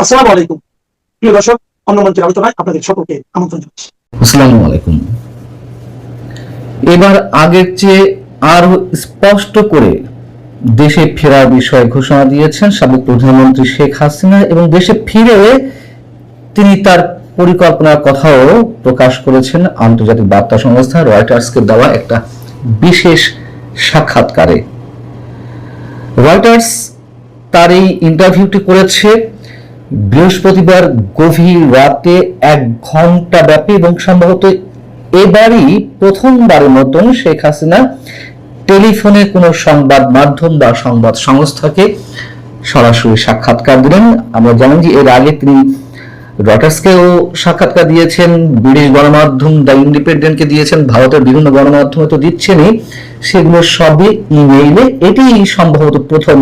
আসসালামু আলাইকুম। প্রিয় দর্শক, অন্য মঞ্চের আলোচনায় আপনাদের সকলকে আমন্ত্রণ জানাচ্ছি। আসসালামু আলাইকুম। এবার আগের চেয়ে আরো স্পষ্ট করে দেশে ফেরার বিষয়ে ঘোষণা দিয়েছেন সাবেক প্রধানমন্ত্রী শেখ হাসিনা এবং দেশে ফিরে তিনি তার পরিকল্পনার কথাও প্রকাশ করেছেন আন্তর্জাতিক বার্তা সংস্থা রয়টার্সকে দেওয়া একটা বিশেষ সাক্ষাৎকারে। রয়টার্স তার এই ইন্টারভিউটি করেছে বৃহস্পতিবার গভীর রাতে 1 ঘন্টা ব্যাপী এবং সম্ভবত এবারই প্রথমবারের মতন শেখ হাসিনা টেলিফোনে কোনো সংবাদ মাধ্যম বা সংবাদ সংস্থাকে সরাসরি সাক্ষাৎকার দিলেন। আমরা জানি যে এর আগে তিনি রয়টার্সকেও সাক্ষাৎকার দিয়েছেন, ব্রিটিশ গণমাধ্যম দ্য ইন্ডিপেন্ডেন্টকে দিয়েছেন, ভারতের বিভিন্ন গণমাধ্যমে তো দিচ্ছেনই, সেগুলো সবই ইমেইলে। এটি সম্ভবত প্রথম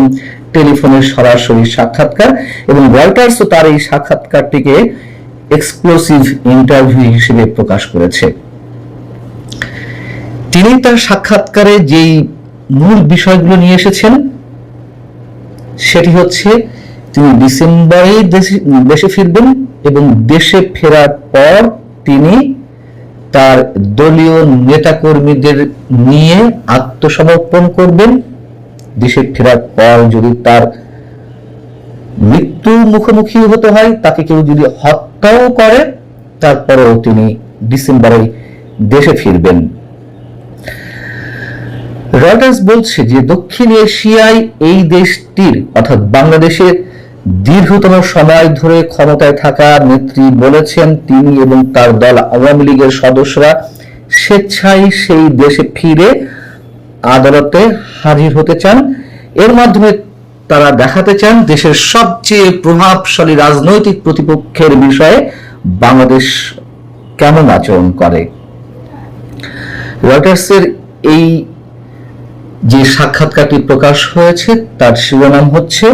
টেলিফোনের সরাসরি সাক্ষাৎকার এবং রয়টার্সও তার এই সাক্ষাৎকারটিকে এক্সক্লুসিভ ইন্টারভিউ হিসেবে প্রকাশ করেছে। তিনি তার সাক্ষাৎকারে যেই মূল বিষয়গুলো নিয়ে এসেছেন সেটি হচ্ছে তিনি ডিসেম্বরে দেশে ফিরবেন এবং দেশে ফেরার পর তিনি তার দলীয় নেতাকর্মীদের নিয়ে আত্মসমর্পণ করবেন। দেশে ফেরার পর যদি তার মৃত্যু মুখোমুখি হতে হয়, তাকে কেউ যদি হত্যাও করে, তারপরেও তিনি ডিসেম্বরে দেশে ফিরবেন। রয়টার্স বলছে যে দক্ষিণ এশিয়ায় এই দেশটির অর্থাৎ বাংলাদেশের দীর্ঘতম সময় ধরে ক্ষমতায় থাকা নেত্রী বলেছেন তিনি এবং তার দল আওয়ামী লীগের সদস্যরা স্বেচ্ছায় সেই দেশে ফিরে আদালতে হাজির হতে চান। এর মাধ্যমে তারা দেখাতে চান দেশের সবচেয়ে প্রভাবশালী রাজনৈতিক প্রতিপক্ষের বিষয়ে বাংলাদেশ কেমন আচরণ করে। রয়টার্সের এই যে সাক্ষাৎকারটি প্রকাশ হয়েছে তার শিরোনাম হচ্ছে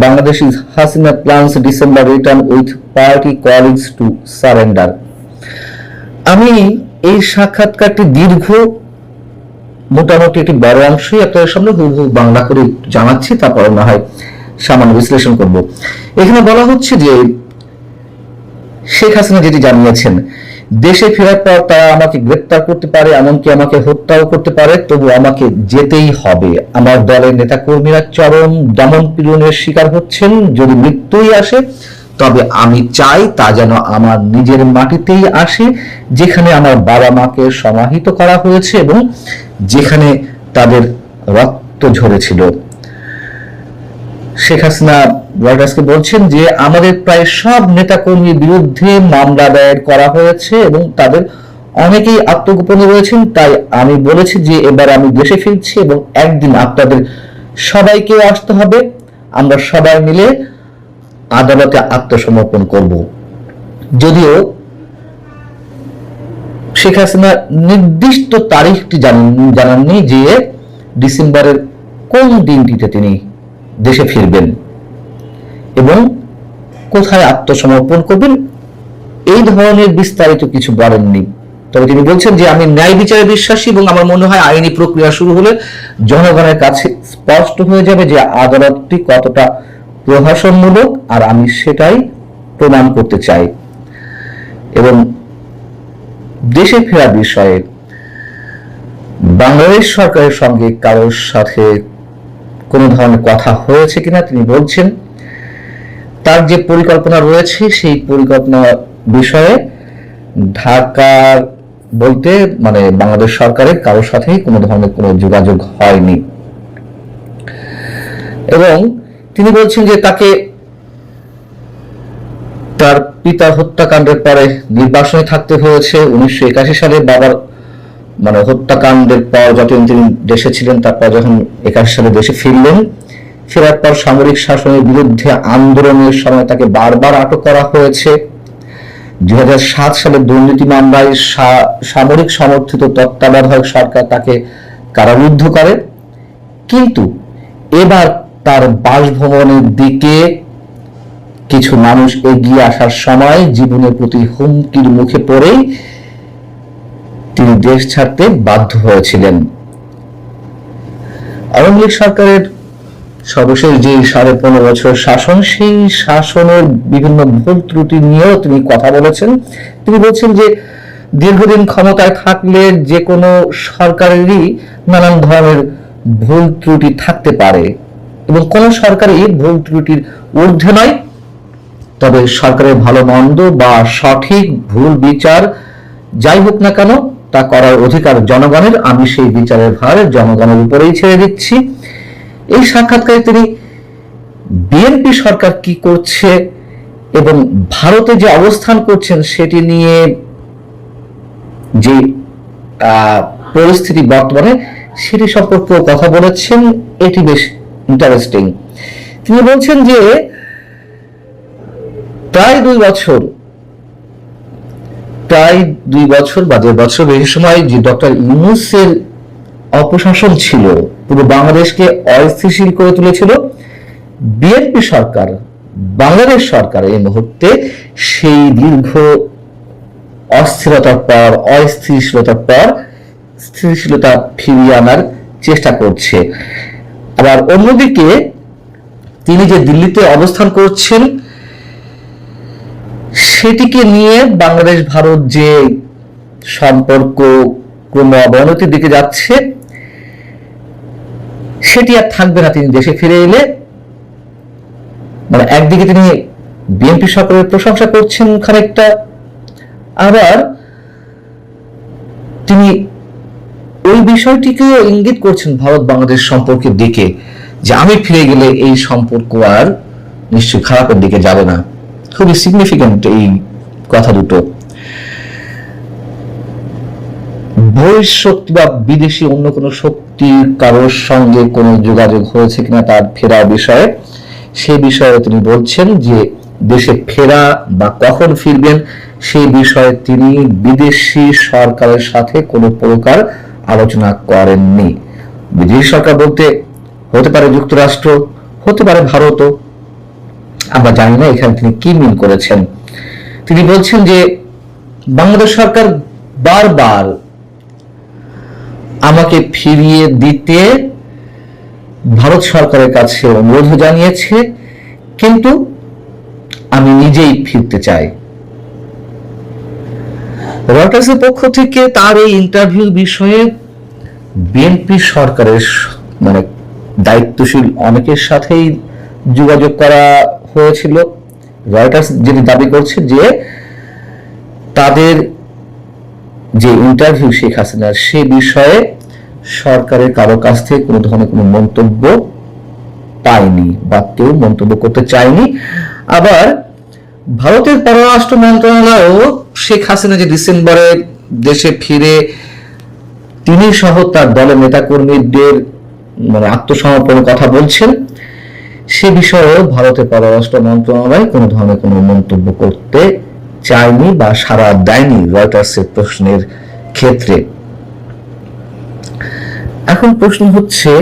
Bangladesh Hasina plans December return with party colleagues to surrender. আমি এই সাক্ষাৎকারটি দীর্ঘ, মোটামুটি একটি বড় অংশই আপনাদের সামনে বাংলা করে জানাচ্ছি, তারপরে না হয় সামান্য বিশ্লেষণ করব। এখানে বলা হচ্ছে যে শেখ হাসিনা যেটি জানিয়েছেন, দেশে ফেরার পর তারা আমাকে গ্রেপ্তার করতে পারে, এমনকি আমাকে হত্যাও করতে পারে, তবু আমাকে যেতেই হবে। আমার দলের নেতা কর্মীরা চরম দমন পীড়নের শিকার হচ্ছেন। যদি মৃত্যুই আসে তবে আমি চাই তা যেন আমার নিজের মাটিতেই আসে, যেখানে আমার বাবা মাকে সমাহিত করা হয়েছে এবং যেখানে তাদের রক্ত ঝরেছিল। শেখ হাসিনা রয়টার্সকে বলছেন যে আমাদের প্রায় সব নেতাকর্মীর বিরুদ্ধে মামলা দায়ের করা হয়েছে এবং তাদের অনেকেই আত্মগোপনে রয়েছেন। তাই আমি বলেছি যে এবার আমি দেশে ফিরছি এবং একদিন আপনাদের সবাইকে আসতে হবে, আমরা সবাই মিলে আদালতে আত্মসমর্পণ করব। যদিও শেখ হাসিনা নির্দিষ্ট তারিখটি জানাননি যে ডিসেম্বরের কোন দিনটিতে তিনি দেশে ফিরবেন এবং কোথায় আত্মসমর্পণ করবেন, এই ধরনের বিস্তারিত কিছু বলেননি। তবে তিনি বলছেন যে আমি ন্যায় বিচারে বিশ্বাসী এবং আমার মনে হয় আইনি প্রক্রিয়া শুরু হলে জনগণের কাছে স্পষ্ট হয়ে যাবে যে আদালতটি কতটা প্রহসনমূলক, আর আমি সেটাই প্রমাণ করতে চাই। এবং দেশে ফেরার বিষয়ে বাংলাদেশ সরকারের সঙ্গে কারোর সাথে কোনো ধরনের কথা হয়েছে কিনা তিনি বলছেন তার যে পরিকল্পনা রয়েছে সেই পরিকল্পনা বিষয়ে ঢাকার বলতে মানে বাংলাদেশ সরকারের কারোর সাথেই কোনো ধরনের কোনো যোগাযোগ হয়নি। এবং তিনি বলছেন যে তাকে তার পিতার হত্যাকাণ্ডের পরে নির্বাসনে থাকতে হয়েছে। 1981 সালে বাবার হত্যাকাণ্ডের পর যতদিন তিনি দেশে ছিলেন, তারপর যখন 81 সালে দেশে ফিরলেন, ফেরার পর সামরিক শাসনের বিরুদ্ধে আন্দোলনের সময় তাকে বারবার আটক করা হয়েছে। 2007 সালে দুর্নীতি মামলায় সামরিক সমর্থিত তত্ত্বাবধায়ক সরকার তাকে কারারুদ্ধ করে। কিন্তু এবার তার বাসভবনের দিকে কিছু মানুষ এগিয়ে আসার সময় জীবনের প্রতি হুমকির মুখে পড়েই তিনি দেশ ছাড়তে বাধ্য হয়েছিলেন। আওয়ামী লীগ সরকারের সর্বশেষ যে 15.5 বছর শাসন, সেই শাসনের বিভিন্ন ভুল ত্রুটি নিয়েও তিনি কথা বলেছেন। তিনি বলছেন যে দীর্ঘদিন ক্ষমতায় থাকলে যে কোনো সরকারেরই নানান ধরনের ভুল ত্রুটি থাকতে পারে এবং কোনো সরকারই ভুল ত্রুটির ঊর্ধ্বে নয়। তবে সরকারের ভালো মন্দ বা সঠিক ভুল বিচার যাই হোক না কেন, তা করার অধিকার জনগণের। আমি সেই বিচারের ভার জনগণের উপরেই ছেড়ে দিচ্ছি। এই সাক্ষাৎকারে তিনি বিএনপি সরকার কি করছে এবং ভারতে যে অবস্থান করছেন সেটি নিয়ে যে পরিস্থিতি বর্তমানে, সেটি সম্পর্কে কথা বলেছেন। এটি বেশ ইন্টারেস্টিং। তিনি বলছেন যে প্রায় 2 বছর বা 1.5 বছর বেশি সময় যে ডক্টর ইউনূসের অপশাসন ছিল, পুরো বাংলাদেশকে অস্থিতিশীল করে তুলেছিল বিএনপি সরকার। বাংলাদেশ সরকার এই মুহূর্তে সেই দীর্ঘ অস্থিরতার পর, অস্থিতিশীলতার পর স্থিতিশীলতা ফিরিয়ে আনার চেষ্টা করছে। আবার অন্যদিকে তিনি যে দিল্লিতে অবস্থান করছেন, সেটিকে নিয়ে বাংলাদেশ ভারত যে সম্পর্ক ক্রমে অবনতির দিকে যাচ্ছে, সেটি আর থাকবে না তিনি দেশে ফিরে এলে। মানে একদিকে তিনি বিএনপি সরকারের প্রশংসা করছেন খানিকটা, আবার তিনি ওই বিষয়টিকেও ইঙ্গিত করছেন ভারত বাংলাদেশ সম্পর্কের দিকে, যে আমি ফিরে গেলে এই সম্পর্ক আর নিশ্চয়ই খারাপের দিকে যাবে না। খুবই সিগনিফিক্যান্ট এই কথা দুটো। বহিঃশক্তি বা বিদেশি অন্য কোনো শক্তির কারোর সঙ্গে কোনো যোগাযোগ হয়েছে কিনা তার ফেরার বিষয়ে, সে বিষয়ে তিনি বলছেন যে দেশে ফেরা বা কখন ফিরবেন সেই বিষয়ে তিনি বিদেশি সরকারের সাথে কোনো প্রকার আলোচনা করেননি। বিদেশি সরকার বলতে হতে পারে যুক্তরাষ্ট্র, হতে পারে ভারতও, আমরা জানি না এখানে তিনি কি মিন করেছেন। তিনি বলছেন যে বাংলাদেশ সরকার বারবার আমাকে ফিরিয়ে দিতে ভারত সরকারের কাছে অনুরোধ জানিয়েছে, কিন্তু আমি নিজেই ফিরতে চাই। রয়টার্সের পক্ষ থেকে তার এই ইন্টারভিউ বিষয়ে বিএনপি সরকারের মানে দায়িত্বশীল অনেকের সাথেই যোগাযোগ করা হয়েছিল। রয়টার্স যেটি দাবি করছে যে তাদের যে ইন্টারভিউ শেখ হাসিনার, সে বিষয়ে সরকারের কারো কাছ থেকে কোনো ধরনের কোনো মন্তব্য পায়নি বা কেউ মন্তব্য করতে চায়নি। আবার ভারতের পররাষ্ট্র মন্ত্রণালয়ও শেখ হাসিনা যে ডিসেম্বরে দেশে ফিরে তিনি সহ তার দলের নেতাকর্মীদের মানে আত্মসমর্পণের কথা বলছেন, সে বিষয়েও ভারতের পররাষ্ট্র মন্ত্রণালয় কোনো ধরনের কোনো মন্তব্য করতে চায়নি বা সাড়া দেয়নি রয়টার্সের প্রশ্নের ক্ষেত্রে। এখন প্রশ্ন হচ্ছে,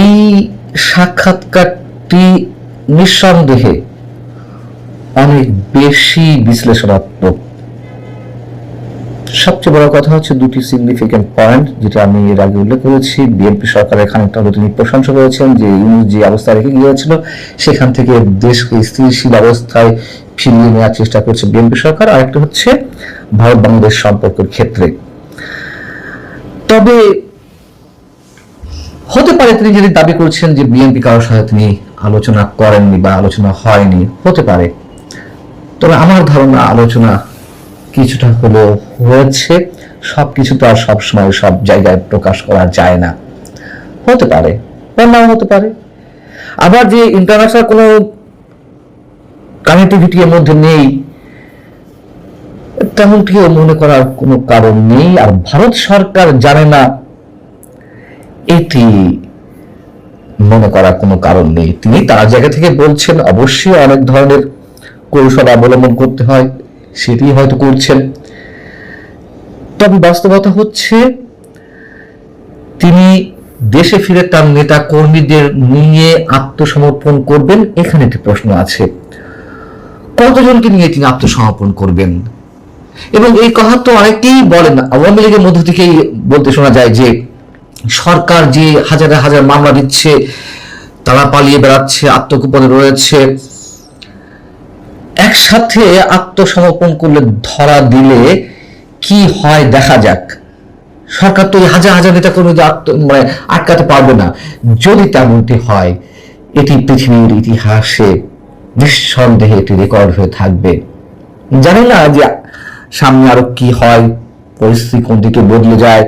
এই সাক্ষাৎকারটি নিঃসন্দেহে অনেক বেশি বিশ্লেষণাত্মক। সবচেয়ে বড় কথা হচ্ছে দুটি সিগনিফিক্যান্ট পয়েন্ট, যেটা আমি এর আগে উল্লেখ করেছি। বিএনপি সরকারের খানিকটা তিনি প্রশংসা করেছেন যে ইউনূস যে অবস্থা রেখে গিয়েছিল, সেখান থেকে দেশকে স্থিতিশীল অবস্থায় ফিরিয়ে নেওয়ার চেষ্টা করছে বিএনপি সরকার। আরেকটা হচ্ছে ভারত বাংলাদেশ সম্পর্কের ক্ষেত্রে। তবে হতে পারে তিনি যদি দাবি করছেন যে বিএনপি কারোর সাথে তিনি আলোচনা করেননি বা আলোচনা হয়নি, হতে পারে। তবে আমার ধারণা আলোচনা কিছুটা হলেও হয়েছে। সবকিছু তো আর সবসময় সব জায়গায় প্রকাশ করা যায় না, হতে পারে বা নাও হতে পারে। আবার যে ইন্টারন্যাশনাল কোনো কানেক্টিভিটি এর মধ্যে নেই, তেমনটিও মনে করার কোনো কারণ নেই। আর ভারত সরকার জানে না, এটি মনে করার কোনো কারণ নেই। তিনি তার জায়গা থেকে বলছেন, অবশ্যই অনেক ধরনের কৌশল অবলম্বন করতে হয়, সেটি হয়তো করছেন। তবে বাস্তবতা হচ্ছে তিনি দেশে ফিরে তার নেতা কর্মীদের নিয়ে আত্মসমর্পণ করবেন, এখানে একটি প্রশ্ন আছে। কতজনকে নিয়ে তিনি আত্মসমর্পণ করবেন? এবং এই কথা তো অনেকেই বলেন, আওয়ামী লীগের মধ্য থেকেই বলতে শোনা যায় যে সরকার যে হাজারে হাজার মামলা দিচ্ছে, তারা পালিয়ে বেড়াচ্ছে, আত্মগোপনে রয়েছে, একসাথে আত্মসমর্পণ করলে, ধরা দিলে কি হয় দেখা যাক। সরকার তো হাজার হাজার নেতা কর্মী আটকাতে পারবে না। যদি তেমনটি হয়, এটি পৃথিবীর ইতিহাসে নিঃসন্দেহে এটি রেকর্ড হয়ে থাকবে। জানি না যে সামনে আরো কি হয়, পরিস্থিতি কোন দিকে বদলে যায়।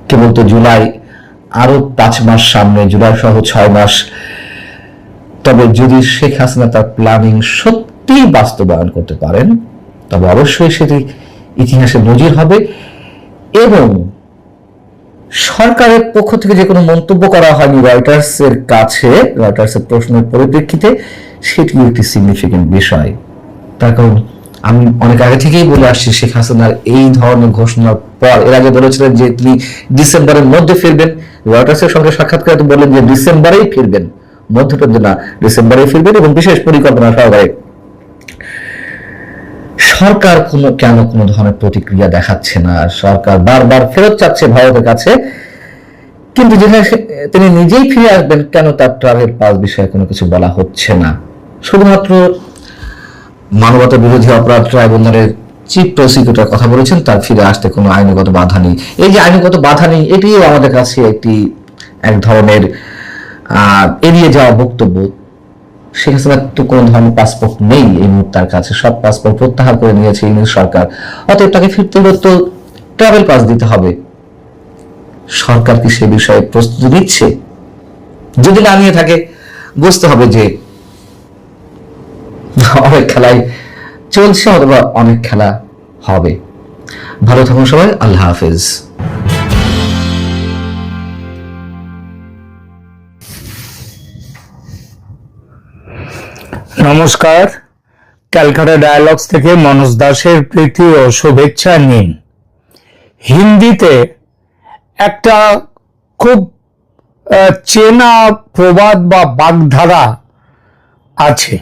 কেবল তো জুলাই, আরো 5 মাস সামনে, জুলাই সহ 6 মাস। তবে যদি শেখ হাসিনা তার প্ল্যানিং সত্যি বাস্তবায়ন করতে পারেন, তবে অবশ্যই সেটি ইতিহাসে নজির হবে। এবং সরকারের পক্ষ থেকে যে কোনো মন্তব্য করা হয়নি রয়টার্সের কাছে, রয়টার্সের প্রশ্নের পরিপ্রেক্ষিতে, সেটি একটি সিগনিফিকেন্ট বিষয়। তার কারণ আমি অনেক আগে থেকেই বলে আসছি, শেখ হাসিনার এই ধরনের ঘোষণার পর, এর আগে বলেছিলেন যে তিনি ডিসেম্বরের মধ্যে ফিরবেন। রয়টার্সের সঙ্গে সাক্ষাৎকারে বললেন যে ডিসেম্বরেই ফিরবেন, মধ্যটা না, ডিসেম্বরে ফিরবেন এবং বিশেষ পরিকল্পনা সহকারে। সরকার কেন কোনো ধরনের প্রতিক্রিয়া দেখাচ্ছে না? সরকার বারবার ফেরত চাচ্ছে ভারতের কাছে, কিন্তু যেখানে তিনি নিজেই ফিরে আসবেন, কেন তার ট্রাভেল পাস বিষয়ে কোনো কিছু বলা হচ্ছে না? শুধুমাত্র মানবতা বিরোধী অপরাধ ট্রাইব্যুনালের চিফ প্রসিকিউটর কথা বলেছেন, তার ফিরে আসতে কোনো আইনগত বাধা নেই। এই যে আইনগত বাধা নেই, এটিও আমাদের কাছে এক ধরনের এড়িয়ে যাওয়া বক্তব্য। শেখ হাসিনার তো কোনো ধরনের পাসপোর্ট নেই এই মুহূর্তে, তার কাছে সব পাসপোর্ট প্রত্যাহার করে নিয়েছে ইংরেজ সরকার। অতএব তাকে ফিরতে হলে তো ট্রাভেল পাস দিতে হবে। সরকার কি সে বিষয়ে প্রস্তুতি নিচ্ছে? যদি না নিয়ে থাকে, বুঝতে হবে যে অনেক খেলাই চলছে, অথবা অনেক খেলা হবে। ভালো থাকুন সবাই, আল্লাহ হাফেজ। নমস্কার, ক্যালকাটা ডায়ালগস থেকে মনোজ দাসের প্রীতি ও শুভেচ্ছা নিন। হিন্দিতে একটা খুব চেনা প্রবাদ বা বাগধারা আছে,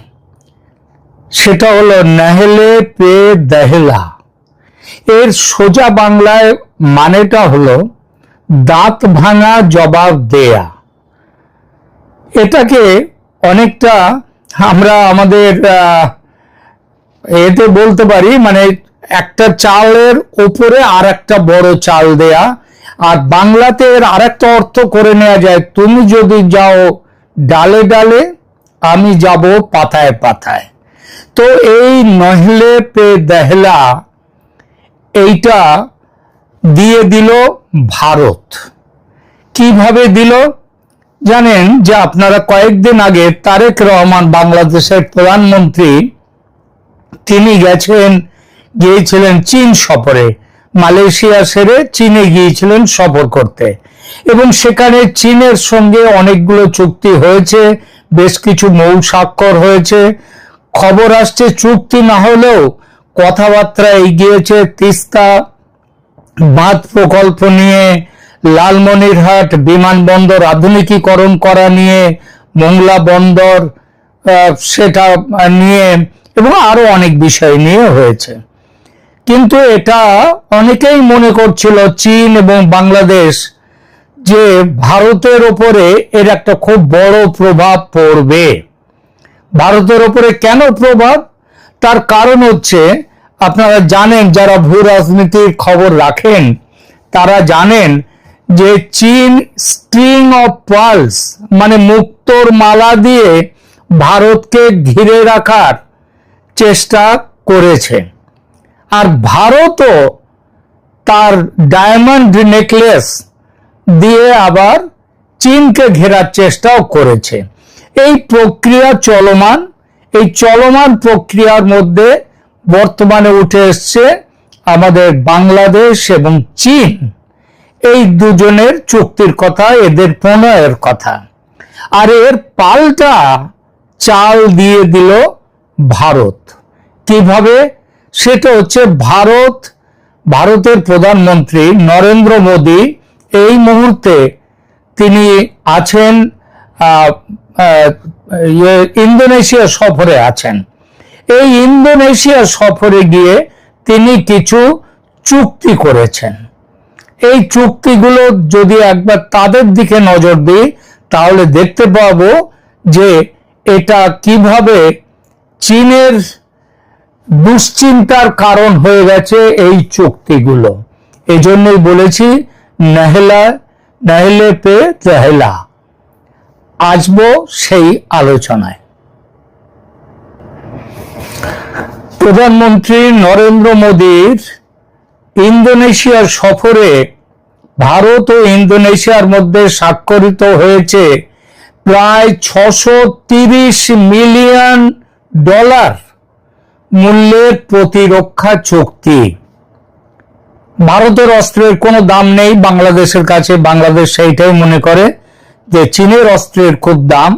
সেটা হলো নহলে পে দহলা। এর সোজা বাংলায় মানেটা হলো দাঁত ভাঙা জবাব দেয়া। এটাকে অনেকটা আমরা আমাদের এতে বলতে পারি, মানে একটা চালের উপরে আর একটা বড় চাল দেয়া। আর বাংলাতে এর আর একটা অর্থ করে নেওয়া যায়, তুমি যদি যাও ডালে ডালে, আমি যাব পাতায় পাতায়। তো এই নহলে পে দহলা এইটা দিয়ে দিল ভারত। কিভাবে দিল জানেন? যে আপনারা কয়েকদিন আগে তারেক রহমান, বাংলাদেশের প্রধানমন্ত্রী, তিনি গিয়েছিলেন চীন সফরে। মালয়েশিয়া সেরে চীনে গিয়েছিলেন সফর করতে, এবং সেখানে চীনের সঙ্গে অনেকগুলো চুক্তি হয়েছে, বেশ কিছু মৌ স্বাক্ষর হয়েছে। খবর আসছে চুক্তি না হলেও কথাবার্তা এগিয়েছে তিস্তা বাঁধ প্রকল্প নিয়ে, লালমনিরহাট বিমানবন্দর আধুনিকীকরণ করা নিয়ে, মোংলা বন্দর সেটা নিয়ে, এবং আরো অনেক বিষয় নিয়ে হয়েছে। কিন্তু এটা অনেকেই মনে করছিল চীন এবং বাংলাদেশ যে ভারতের ওপরে এর একটা খুব বড় প্রভাব পড়বে। ভারতের ওপরে কেন প্রভাব? তার কারণ হচ্ছে, আপনারা জানেন, যারা ভূ রাজনীতির খবর রাখেন তারা জানেন যে চীন স্ট্রিং অফ পার্লস, মানে মুক্তোর মালা দিয়ে ভারতকে ঘিরে রাখার চেষ্টা করেছে। আর ভারতও তার ডায়মন্ড নেকলেস দিয়ে আবার চীনকে ঘেরার চেষ্টাও করেছে। এই প্রক্রিয়া চলমান। এই চলমান প্রক্রিয়ার মধ্যে বর্তমানে উঠে এসছে আমাদের বাংলাদেশ এবং চীন, এই দুজনের চুক্তির কথা, এদের প্রণয়ের কথা। আর এর পাল্টা চাল দিয়ে দিল ভারত। কিভাবে? সেটা হচ্ছে ভারতের প্রধানমন্ত্রী নরেন্দ্র মোদী এই মুহূর্তে তিনি আছেন ইন্দোনেশিয়া সফরে আছেন। এই ইন্দোনেশিয়া সফরে গিয়ে তিনি কিছু চুক্তি করেছেন। এই চুক্তিগুলো যদি একবার তাদের দিকে নজর দিই তাহলে দেখতে পাবো যে এটা কিভাবে চীনের দুশ্চিন্তার কারণ হয়ে গেছে এই চুক্তিগুলো। এই জন্যই বলেছি নহলে পে রহেলা। আসবো সেই আলোচনায়। প্রধানমন্ত্রী নরেন্দ্র মোদীর ইন্দোনেশিয়ার সফরে ভারত ও ইন্দোনেশিয়ার মধ্যে স্বাক্ষরিত হয়েছে প্রায় $630 মিলিয়ন মূল্যের প্রতিরক্ষা চুক্তি। ভারতের অস্ত্রের কোনো দাম নেই বাংলাদেশের কাছে, বাংলাদেশ সেইটাই মনে করে যে চীনের অস্ত্রের খুব দাম,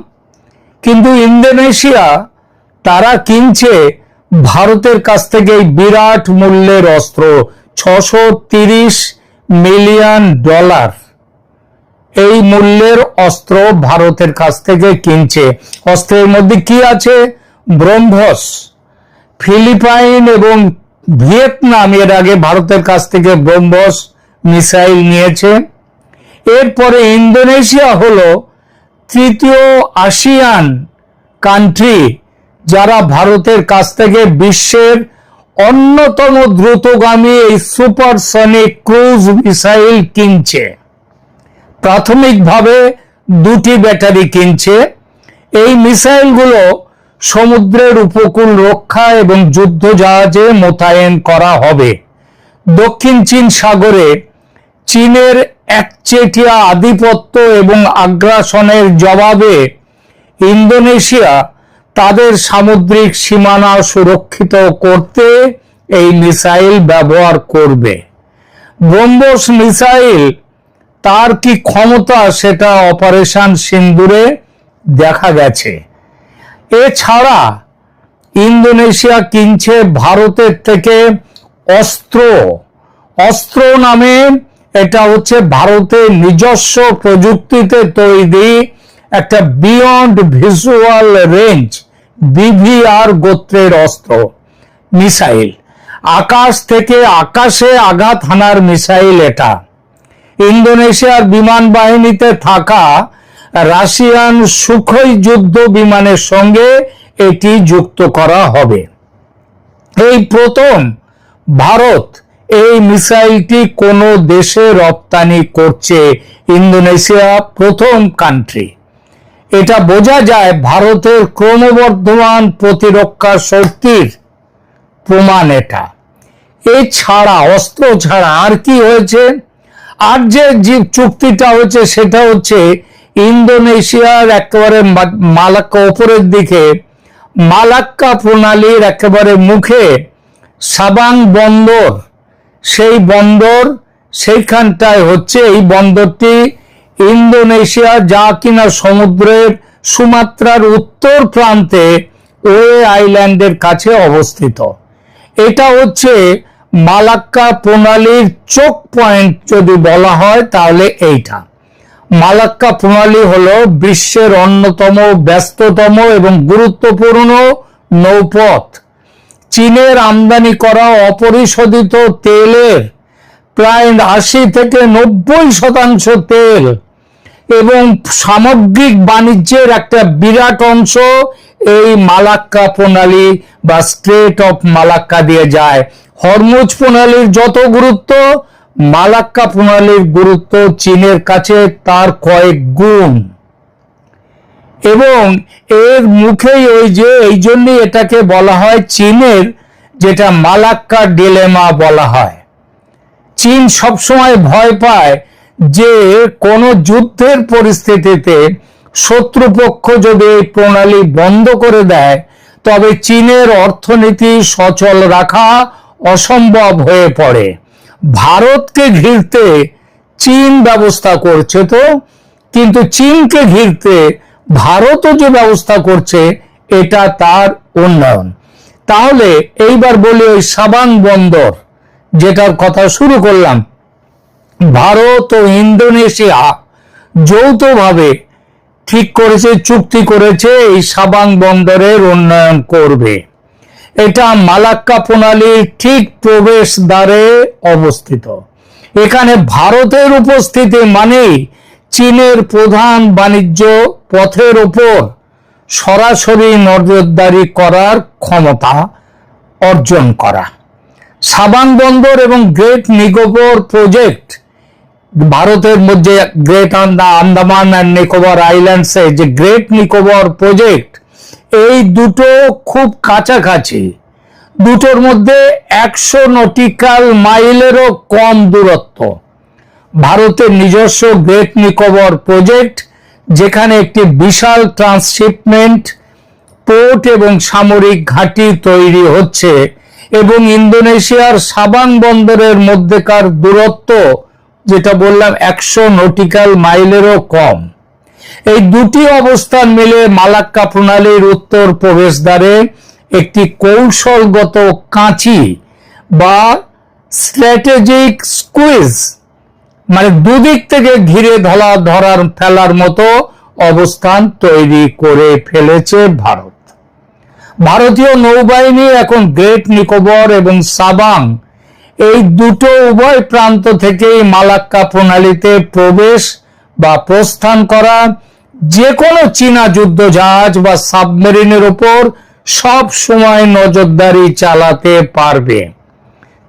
কিন্তু ইন্দোনেশিয়া তারা কিনছে ভারতের কাছ থেকে এই বিরাট মূল্যের অস্ত্র, $630 মিলিয়ন এই মূল্যের অস্ত্র ভারতের কাছ থেকে কিনছে। অস্ত্রের মধ্যে কি আছে? ব্রহ্মস। ফিলিপাইন এবং ভিয়েতনাম এর আগে ভারতের কাছ থেকে ব্রহ্মস মিসাইল নিয়েছে। এরপরে ইন্দোনেশিয়া হলো তৃতীয় আসিয়ান কান্ট্রি যারা ভারতের কাছ থেকে বিশ্বের অন্যতম দ্রুতগামী এই সুপারসনিক ক্রুজ মিসাইল কিনছে। প্রাথমিকভাবে 2টি ব্যাটারি কিনছে। এই মিসাইলগুলো সমুদ্রের উপকূল রক্ষা এবং যুদ্ধ জাহাজে মোতায়েন করা হবে। দক্ষিণ চীন সাগরে চীনের একচেটিয়া আধিপত্য এবং আগ্রাসনের জবাবে ইন্দোনেশিয়া তাদের সামুদ্রিক সীমানা সুরক্ষিত করতে এই মিসাইল ব্যবহার করবে। ব্রহ্মস মিসাইল তার কি ক্ষমতা সেটা অপারেশন সিন্দুরে দেখা গেছে। এছাড়া ইন্দোনেশিয়া কিনছে ভারতের থেকে অস্ত্র নামে, এটা হচ্ছে ভারতের নিজস্ব প্রযুক্তিতে তৈরি একটা বিয়ন্ড ভিজুয়াল রেঞ্জ বিভিআর গোত্রের অস্ত্র মিসাইল, আকাশ থেকে আকাশে আঘাত হানার মিসাইল। এটা ইন্দোনেশিয়ার বিমান বাহিনীতে থাকা রাশিয়ান সুখোই যুদ্ধ বিমানের সঙ্গে এটি যুক্ত করা হবে। এই প্রথম ভারত এই মিসাইলটি কোন দেশে রপ্তানি করছে, ইন্দোনেশিয়া প্রথম কান্ট্রি। এটা বোঝা যায় ভারতের ক্রমবর্ধমান প্রতিরক্ষা শক্তির প্রমাণ এটা। এছাড়া অস্ত্র ছাড়া আর কি হয়েছে? আর যে চুক্তিটা হচ্ছে সেটা হচ্ছে ইন্দোনেশিয়ার একেবারে মালাক্কা উপরের দিকে মালাক্কা প্রণালীর একেবারে মুখে সাবাং বন্দর, সেই বন্দর সেইখানটায় হচ্ছে এই বন্দরটি ইন্দোনেশিয়া যা কিনা সমুদ্রের সুমাত্রার উত্তর প্রান্তে ওয়ে আইল্যান্ডের কাছে অবস্থিত। এটা হচ্ছে মালাক্কা প্রণালীর চোক পয়েন্ট যদি বলা হয় তাহলে এইটা। মালাক্কা প্রণালী হলো বিশ্বের অন্যতম ব্যস্ততম এবং গুরুত্বপূর্ণ নৌপথ। চীনের আমদানি করা অপরিশোধিত তেলের প্রায় 80 থেকে 90% তেল এবং সামগ্রিক বাণিজ্যের একটা বিরাট অংশ এই মালাক্কা প্রণালী বা স্ট্রেট অফ মালাক্কা দিয়ে যায়। হরমুজ প্রণালীর যত গুরুত্ব, মালাক্কা প্রণালীর গুরুত্ব চীনের কাছে তার কয়েক গুণ। এবং এর মুখেই এই জন্যই এটাকে বলা হয় চীনের যেটা মালাক্কা ডিলেমা বলা হয়। চীন সবসময় ভয় পায় যে কোনো যুদ্ধের পরিস্থিতিতে শত্রুপক্ষ যদি এই প্রণালী বন্ধ করে দেয় তবে চীনের অর্থনীতি সচল রাখা অসম্ভব হয়ে পড়ে। ভারতকে ঘিরতে চীন ব্যবস্থা করছে তো, কিন্তু চীনকে ঘিরতে ভারতও যে ব্যবস্থা করছে এটা তার উন্নয়ন। তাহলে এইবার বলি ওই সাবাং বন্দর যেটার কথা শুরু করলাম, ভারত ও ইন্দোনেশিয়া যৌথভাবে ঠিক করেছে, চুক্তি করেছে এই সাবাং বন্দরের উন্নয়ন করবে। এটা মালাক্কা প্রণালীর ঠিক প্রবেশ দ্বারে অবস্থিত। এখানে ভারতের উপস্থিতি মানে চীনের প্রধান বাণিজ্য পথের ওপর সরাসরি নজরদারি করার ক্ষমতা অর্জন করা। সাবান বন্দর এবং গ্রেট নিকোবর প্রজেক্ট, ভারতের মধ্যে গ্রেট আন্দামান অ্যান্ড নিকোবর আইল্যান্ডসে যে গ্রেট নিকোবর প্রজেক্ট, এই দুটো খুব কাছাকাছি। দুটোর মধ্যে 100 নটিক্যাল মাইলেরও কম দূরত্ব। ভারতের নিজস্ব গ্রেট নিকোবর প্রজেক্ট, যেখানে একটি বিশাল ট্রান্সশিপমেন্ট পোর্ট এবং সামরিক ঘাঁটি তৈরি হচ্ছে, এবং ইন্দোনেশিয়ার সাবান বন্দরের মধ্যেকার দূরত্ব যেটা বললাম 100 নটিক্যাল মাইলেরও কম। এই দুটি অবস্থান মিলে মালাক্কা প্রণালীর উত্তর প্রবেশদ্বারে একটি কৌশলগত কাঁচি বা স্ট্র্যাটেজিক স্কুইজ, মানে দুদিক থেকে ঘিরে ফেলার মতো অবস্থান তৈরি করে ফেলেছে ভারত। ভারতীয় নৌবাহিনী এখন গ্রেট নিকোবর এবং সাবাং এই দুটো উভয় প্রান্ত থেকেই মালাক্কা প্রণালীতে প্রবেশ বা প্রস্থান করা যে কোনো চীনা যুদ্ধজাহাজ বা সাবমেরিনের উপর সব সময় নজরদারি চালাতে পারবে।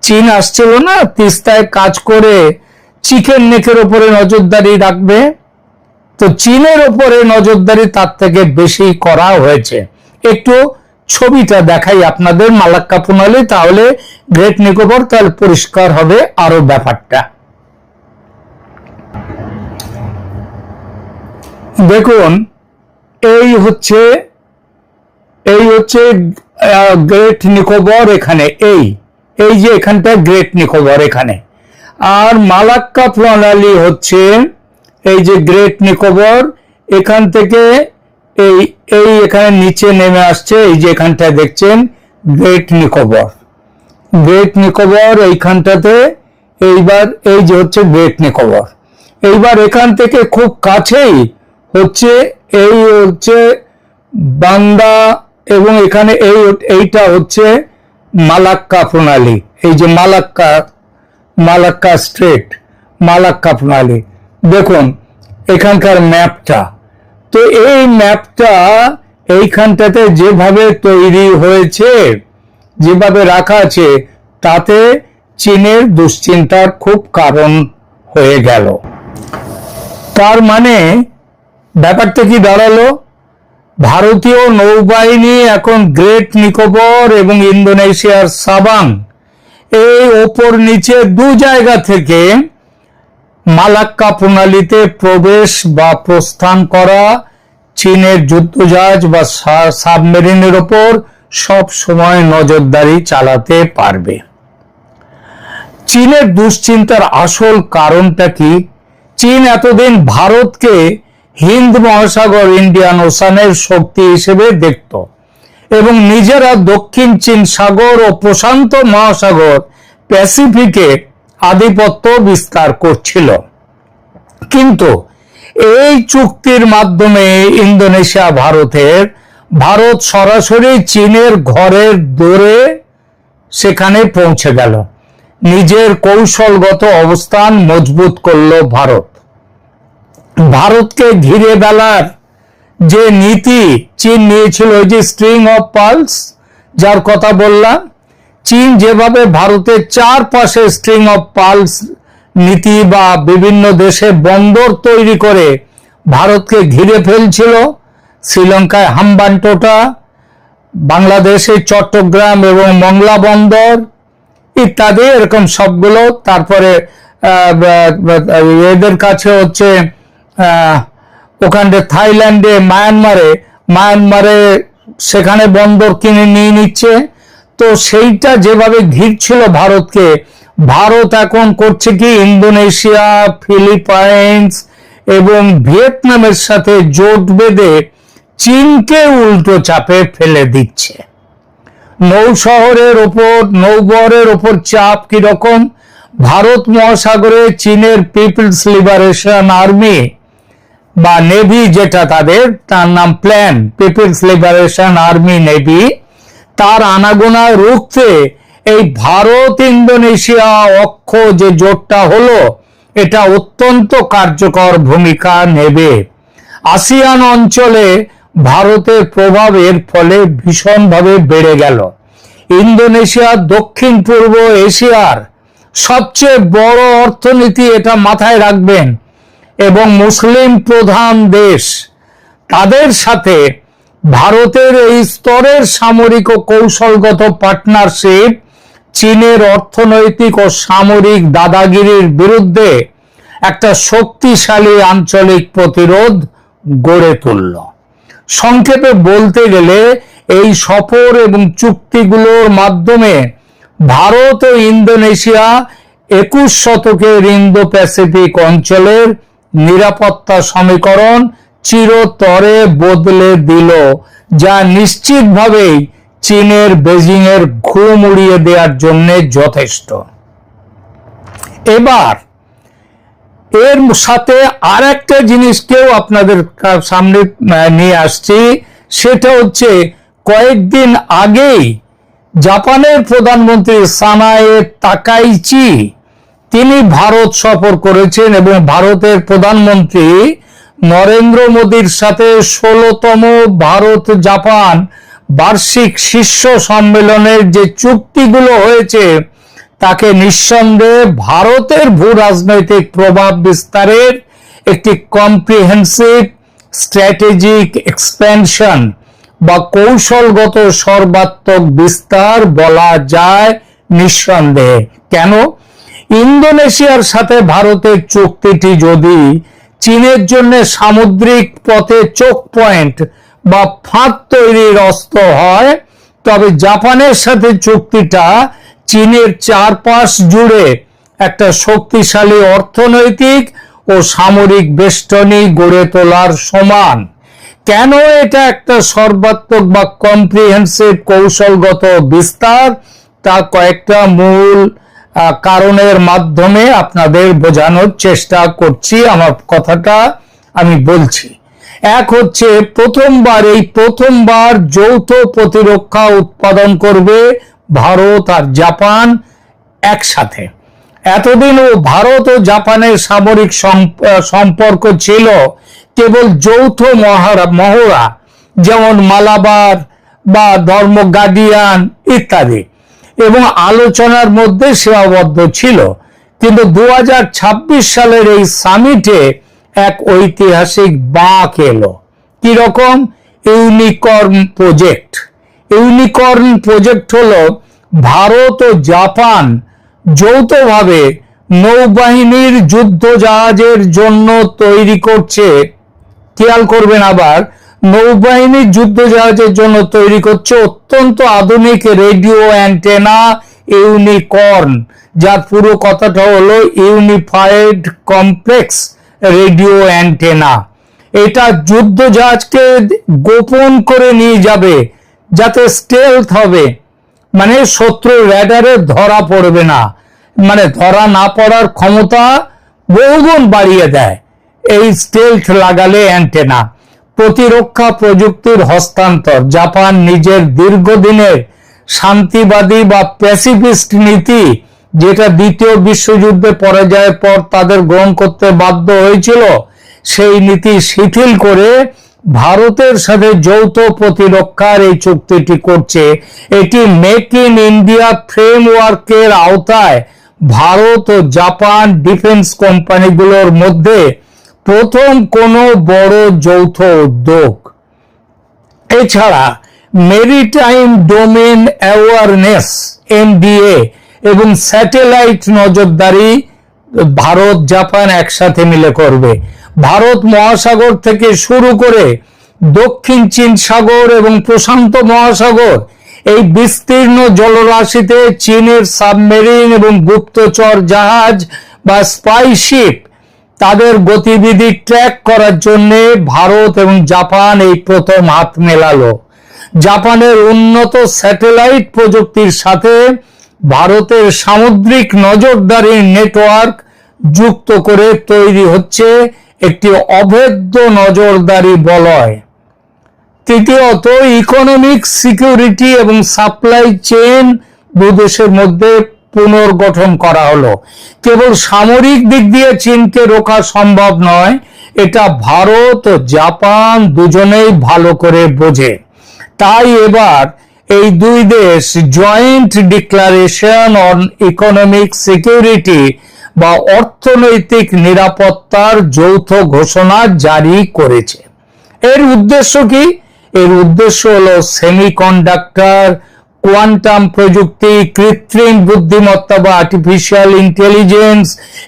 চীন আসছিল না তিস্তায় কাজ করে চিকেন নেকের উপরে নজরদারি রাখবে, তো চীনের উপরে নজরদারি তার থেকে বেশি করা হয়েছে। একটু ছবিটা দেখাই আপনাদের মালাক্কা প্রণালী, তাহলে গ্রেট নিকোবর তাহলে পরিষ্কার হবে আরো ব্যাপারটা। দেখুন, এই হচ্ছে গ্রেট নিকোবর, এখানে এই যে এখানটা গ্রেট নিকোবর এখানে, আর মালাক্কা প্রণালী হচ্ছে এই যে গ্রেট নিকোবর, এখান থেকে এই এখানে নিচে নেমে আসছে, এই যে এখানটায় দেখছেন গ্রেট নিকোবর। গ্রেট নিকোবর এইখানটাতে, এইবার এই যে হচ্ছে গ্রেট নিকোবর। এইবার এখান থেকে খুব কাছেই হচ্ছে এই হচ্ছে বান্দা, এবং এখানে এইটা হচ্ছে মালাক্কা প্রণালী। এই যে মালাক্কা স্ট্রেট, মালাক্কা প্রণালী দেখুন এখানকার ম্যাপটা। তো এই ম্যাপটা এইখানটাতে যেভাবে তৈরি হয়েছে, যেভাবে রাখা আছে, তাতে চীনের দুশ্চিন্তার খুব কারণ হয়ে গেল। তার মানে ব্যাপারটা কি দাঁড়ালো, ভারতীয় নৌবাহিনী এখন গ্রেট নিকোবর এবং ইন্দোনেশিয়ার সাবাং এই ওপর নিচে দু জায়গা থেকে মালাক্কা প্রণালীতে প্রবেশ বা প্রস্থান করা চীনের যুদ্ধজাহাজ বা সাবমেরিনের ওপর সব সময় নজরদারি চালাতে পারবে। চীনের দুশ্চিন্তার আসল কারণটা কি? চীন এতদিন ভারতকে হিন্দ মহাসাগর, ইন্ডিয়ান ওশানের শক্তি হিসেবে দেখত এবং নিজেরা দক্ষিণ চীন সাগর ও প্রশান্ত মহাসাগর, প্যাসিফিকে আধিপত্য বিস্তার করছিল। কিন্তু এই চুক্তির মাধ্যমে ইন্দোনেশিয়া ভারত সরাসরি চীনের ঘরের দোরে সেখানে পৌঁছে গেল, নিজের কৌশলগত অবস্থান মজবুত করল ভারত। ভারতকে ঘিরে ফেলার যে নীতি চীন নিয়েছিল, ওই যে স্ট্রিং অফ পার্লস যার কথা বললাম, চীন যেভাবে ভারতের চারপাশে স্ট্রিং অফ পার্লস নীতি বা বিভিন্ন দেশে বন্দর তৈরি করে ভারতকে ঘিরে ফেলছিল, শ্রীলঙ্কায় হাম্বানটোটা, বাংলাদেশে চট্টগ্রাম এবং মংলা বন্দর ইত্যাদি, এরকম সবগুলো। তারপরে এদের কাছে হচ্ছে ওখানে থাইল্যান্ডে, মায়ানমারে সেখানে বন্দর কিনে নিয়ে নিচ্ছে। তো সেইটা যেভাবে ঘিরছিল ভারতকে, ভারত এখন করছে কি, ইন্দোনেশিয়া, ফিলিপাইন্স এবং ভিয়েতনামের সাথে জোট বেঁধে চীনকে উল্টো চাপে ফেলে দিচ্ছে। নৌবহরের ওপর চাপ কিরকম? ভারত মহাসাগরে চীনের পিপলস লিবারেশন আর্মি বা নেভি, যেটা তার নাম পিপলস লিবারেশন আর্মি নেভি, তার আনাগোনা রুখতে এই ভারত ইন্দোনেশিয়া অক্ষ যে জোটটা হলো, এটা অত্যন্ত কার্যকর ভূমিকা নেবে। আসিয়ান অঞ্চলে ভারতের প্রভাব এর ফলে ভীষণভাবে বেড়ে গেল। ইন্দোনেশিয়া দক্ষিণ পূর্ব এশিয়ার সবচেয়ে বড় অর্থনীতি, এটা মাথায় রাখবেন, এবং মুসলিম প্রধান দেশ। তাদের সাথে ভারতের এই স্তরের সামরিক ও কৌশলগত পার্টনারশিপ চীনের অর্থনৈতিক ও সামরিক দাদাগিরির বিরুদ্ধে একটা শক্তিশালী আঞ্চলিক প্রতিরোধ গড়ে তুলল। সংক্ষেপে বলতে গেলে এই সফর এবং চুক্তিগুলোর মাধ্যমে ভারত ও ইন্দোনেশিয়া 21 শতকের ইন্দো প্যাসিফিক অঞ্চলের নিরাপত্তা সমীকরণ চিরতরে বদলে দিল, যা নিশ্চিতভাবেই চীনের বেজিং এর ঘুম উড়িয়ে দেওয়ার জন্য যথেষ্ট। এবার এর সাথে আর একটা জিনিসকেও আপনাদের সামনে নিয়ে আসছি, সেটা হচ্ছে কয়েকদিন আগেই জাপানের প্রধানমন্ত্রী সানায়ে তাকাইচি তিনি ভারত সফর করেছেন এবং ভারতের প্রধানমন্ত্রী নরেন্দ্র মোদীর সাথে 16তম ভারত জাপান বার্ষিক শীর্ষ সম্মেলনের যে চুক্তিগুলো হয়েছে তাকে নিঃসন্দেহে ভারতের ভূ রাজনৈতিক প্রভাব বিস্তারের একটি কম্প্রিহেন্সিভ স্ট্র্যাটেজিক এক্সপ্যানশন বা কৌশলগত সর্বাত্মক বিস্তার বলা যায় নিঃসন্দেহে। কেন? ইন্দোনেশিয়ার সাথে ভারতের চুক্তিটি যদি চীনের জন্য সামুদ্রিক পথে চোক পয়েন্ট বা ফাঁদ তৈরির অস্ত্র হয়, তবে জাপানের সাথে চুক্তিটা চীনের চারপাশ জুড়ে একটা শক্তিশালী অর্থনৈতিক ও সামরিক বেষ্টনী গড়ে তোলার সমান। কেন এটা একটা সর্বাত্মক বা কম্প্রিহেন্সিভ কৌশলগত বিস্তার, তা কয়েকটা মূল কারণের মাধ্যমে আপনাদের বোঝানোর চেষ্টা করছি। আমার কথাটা আমি বলছি। এক হচ্ছে, প্রথমবার যৌথ প্রতিরক্ষা উৎপাদন করবে ভারত আর জাপান একসাথে। এতদিন ভারত ও জাপানের সামরিক সম্পর্ক ছিল কেবল যৌথ মহড়া, যেমন মালাবার বা ধর্ম গার্ডিয়ান ইত্যাদি, এবং আলোচনার মধ্যে সীমাবদ্ধ ছিল। কিন্তু 2026 সালের এই সামিটে এক ঐতিহাসিক বাঁক এলো। কি রকম? Unicorn project. ইউনিকর্ন প্রজেক্ট হলো ভারত ও জাপান যৌথভাবে নৌবাহিনীর যুদ্ধ জাহাজের জন্য তৈরি করছে। খেয়াল করবেন, আবার নৌবাহিনীর যুদ্ধ জাহাজের জন্য তৈরি করছে অত্যন্ত আধুনিক রেডিও অ্যান্টেনা ইউনিকর্ন, যার পুরো কথাটা হলো ইউনিফাইড কমপ্লেক্স রেডিও অ্যান্টেনা। এটা যুদ্ধ জাহাজকে গোপন করে নিয়ে যাবে, যাতে স্টেলথ হবে, মানে শত্রু র্যাডারে ধরা পড়বে না, মানে ধরা না পড়ার ক্ষমতা বহুগুণ বাড়িয়ে দেয় এই স্টেলথ লাগালে অ্যান্টেনা। প্রতিরক্ষা প্রযুক্তির হস্তান্তর। জাপান নিজের দীর্ঘদিনের শান্তিবাদী বা প্যাসিফিস্ট নীতি, যেটা দ্বিতীয় বিশ্বযুদ্ধে পরাজয়ের পর তাদের গ্রহণ করতে বাধ্য হয়েছিল, সেই নীতি শিথিল করে ভারতের সাথে যৌথ প্রতিরক্ষার এই চুক্তিটি করছে। এটি মেক ইন ইন্ডিয়া ফ্রেমওয়ার্কের আওতায় ভারত ও জাপান ডিফেন্স কোম্পানিগুলোর মধ্যে প্রথম কোনো বড় যৌথ উদ্যোগ। এছাড়া মেরিটাইম ডোমেন অ্যাওয়ারনেস MDA এবং স্যাটেলাইট নজরদারি ভারত জাপান একসাথে মিলে করবে। ভারত মহাসাগর থেকে শুরু করে দক্ষিণ চীন সাগর এবং প্রশান্ত মহাসাগর, এই বিস্তীর্ণ জলরাশিতে চীনের সাবমেরিন এবং গুপ্তচর জাহাজ বা স্পাইশিপ তাদের গতিবিধি ট্র্যাক করার জন্য ভারত এবং জাপান এই প্রথম হাত মেলালো। জাপানের উন্নত স্যাটেলাইট প্রযুক্তির সাথে ভারতের সামুদ্রিক নজরদারির নেটওয়ার্ক যুক্ত করে তৈরি হচ্ছে একটি অভেদ্য নজরদারি বলয়। তৃতীয়ত, ইকোনমিক সিকিউরিটি এবং সাপ্লাই চেইন দু দেশের মধ্যে পুনর্গঠন করা হলো। কেবল সামরিক দিক দিয়ে চীনকে রোকা সম্ভব নয়, এটা ভারত ও জাপান দুজনেই ভালো করে বোঝে। তাই এবার এই দুই দেশ joint declaration on economic security বা অর্থনৈতিক নিরাপত্তার যৌথ ঘোষণা জারি করেছে। এর উদ্দেশ্য কি? এর উদ্দেশ্য হলো সেমিকন্ডাক্টর, কোয়ান্টাম প্রযুক্তি, কৃত্রিম বুদ্ধিমত্তা বা আর্টিফিশিয়াল ইন্টেলিজেন্স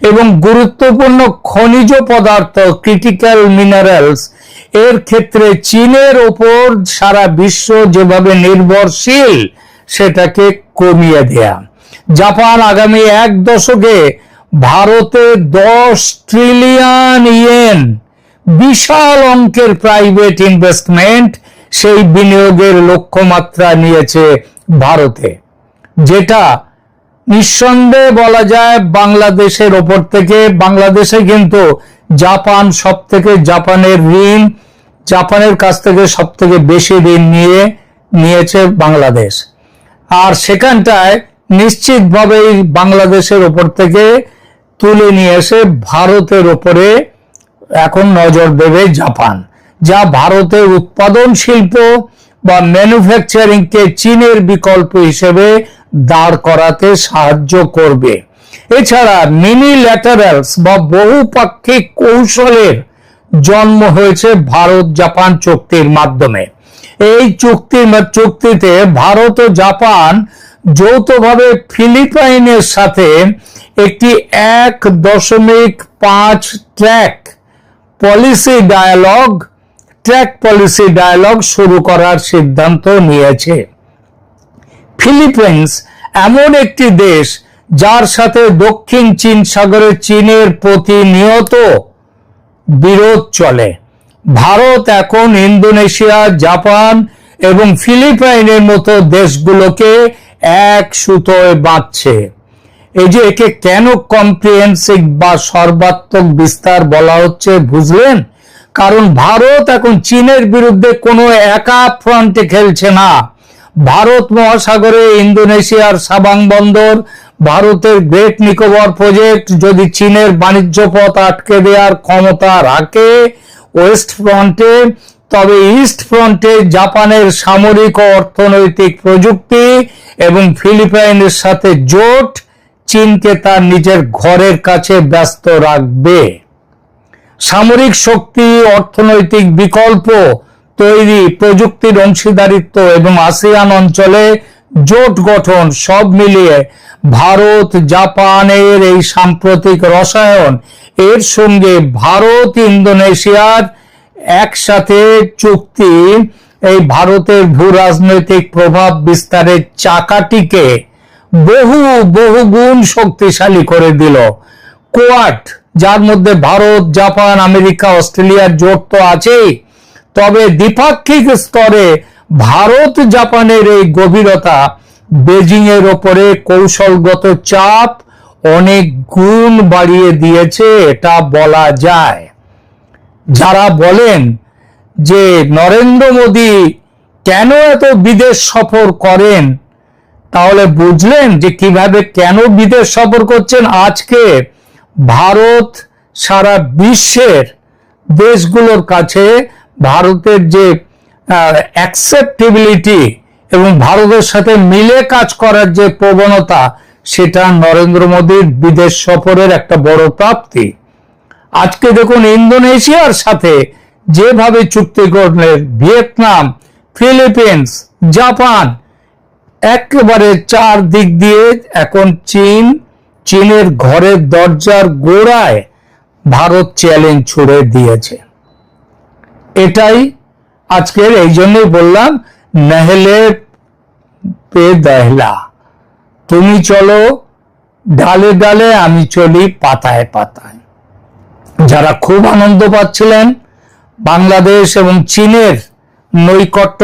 এবং গুরুত্বপূর্ণ খনিজ পদার্থ ক্রিটিক্যাল মিনারেলস এর ক্ষেত্রে চীনের ওপর সারা বিশ্ব যেভাবে নির্ভরশীল সেটাকে কমিয়ে দেয়া। জাপান আগামী 1 দশকে ভারতে 10 ট্রিলিয়ন ইয়েন বিশাল অঙ্কের প্রাইভেট ইনভেস্টমেন্ট, সেই বিনিয়োগের লক্ষ্যমাত্রা নিয়েছে ভারতে, যেটা নিঃসন্দেহে বলা যায় বাংলাদেশের ওপর থেকে। বাংলাদেশে কিন্তু জাপানের কাছ থেকে সব থেকে বেশি ঋণ নিয়েছে বাংলাদেশ, আর সেখানটায় নিশ্চিতভাবেই বাংলাদেশের ওপর থেকে তুলে নিয়ে এসে ভারতের ওপরে এখন নজর দেবে জাপান, যা ভারতের উৎপাদন শিল্প বা ম্যানুফ্যাকচারিং কে চীনের বিকল্প হিসেবে দাঁড় করাতে সাহায্য করবে। এছাড়া মিনিল্যাটারালস বা বহুপাক্ষিক কৌশলের জন্ম হয়েছে ভারত জাপান চুক্তির মাধ্যমে। এই চুক্তিতে ভারত ও জাপান যৌথভাবে ফিলিপাইনের সাথে একটি 1.5 ট্র্যাক পলিসি ডায়ালগ শুরু করার সিদ্ধান্ত নিয়েছে। ফিলিপাইন্স এমন একটি দেশ যার সাথে দক্ষিণ চীন সাগরে চীনের প্রতিনিয়ত বিরোধ চলে। ভারত এখন ইন্দোনেশিয়া, জাপান এবং ফিলিপাইনের মতো দেশগুলোকে এক সুতোয় বাঁধছে। এই যে একে কেন কম্প্রিহেন্সিভ বা সর্বাত্মক বিস্তার বলা হচ্ছে বুঝলেন? কারণ ভারত এখন চীনের বিরুদ্ধে কোনো একা ফ্রন্টে খেলছে না। ভারত মহাসাগরে ইন্দোনেশিয়ার সাবাং বন্দর, ভারতের গ্রেট নিকোবর প্রজেক্ট যদি চীনের বাণিজ্য পথ আটকে দেওয়ার ক্ষমতা রাখে ওয়েস্ট ফ্রন্টে, তবে ইস্ট ফ্রন্টে জাপানের সামরিক ও অর্থনৈতিক প্রযুক্তি এবং ফিলিপাইনের সাথে জোট চীনকে তার নিজের ঘরের কাছে ব্যস্ত রাখবে। সামরিক শক্তি, অর্থনৈতিক বিকল্প তৈরি, প্রযুক্তির অংশীদারিত্ব এবং আসিয়ান অঞ্চলে জোট গঠন সব মিলিয়ে ভারত জাপানের এই সাম্প্রতিক রসায়ন এর সঙ্গে ভারত ইন্দোনেশিয়ার একসাথে চুক্তি এই ভারতের ভূ রাজনৈতিক প্রভাব বিস্তারের চাকাটিকে বহু গুণ শক্তিশালী করে দিল। কোয়াড, যার মধ্যে ভারত, জাপান, আমেরিকা, অস্ট্রেলিয়ার জোট তো আছেই, তবে দ্বিপাক্ষিক স্তরে ভারত জাপানের এই গভীরতা বেজিং এর ওপরে কৌশলগত চাপ অনেক গুণ বাড়িয়ে দিয়েছে, এটা বলা যায়। যারা বলেন যে নরেন্দ্র মোদী কেন এত বিদেশ সফর করেন, তাহলে বুঝলেন যে কিভাবে কেন বিদেশ সফর করছেন। আজকে ভারত সারা বিশ্বের দেশগুলোর কাছে ভারতের যে অ্যাকসেপ্টেবিলিটি এবং ভারতের সাথে মিলে কাজ করার যে প্রবণতা, সেটা নরেন্দ্র মোদীর বিদেশ সফরের একটা বড় প্রাপ্তি। আজকে দেখুন ইন্দোনেশিয়ার সাথে যেভাবে চুক্তি করলেন, ভিয়েতনাম, ফিলিপিন্স, জাপান, একেবারে চার দিক দিয়ে এখন চীনের ঘরের দরজার গোড়ায় ভারত চ্যালেঞ্জ ছুড়ে দিয়েছে। এটাই আজকের, এই জন্যই বললাম নহলে পে দহলা, তুমি চলো ডালে ডালে, আমি চলি পাতায় পাতায়। যারা খুব আনন্দ পাচ্ছিলেন বাংলাদেশ এবং চীনের নৈকট্য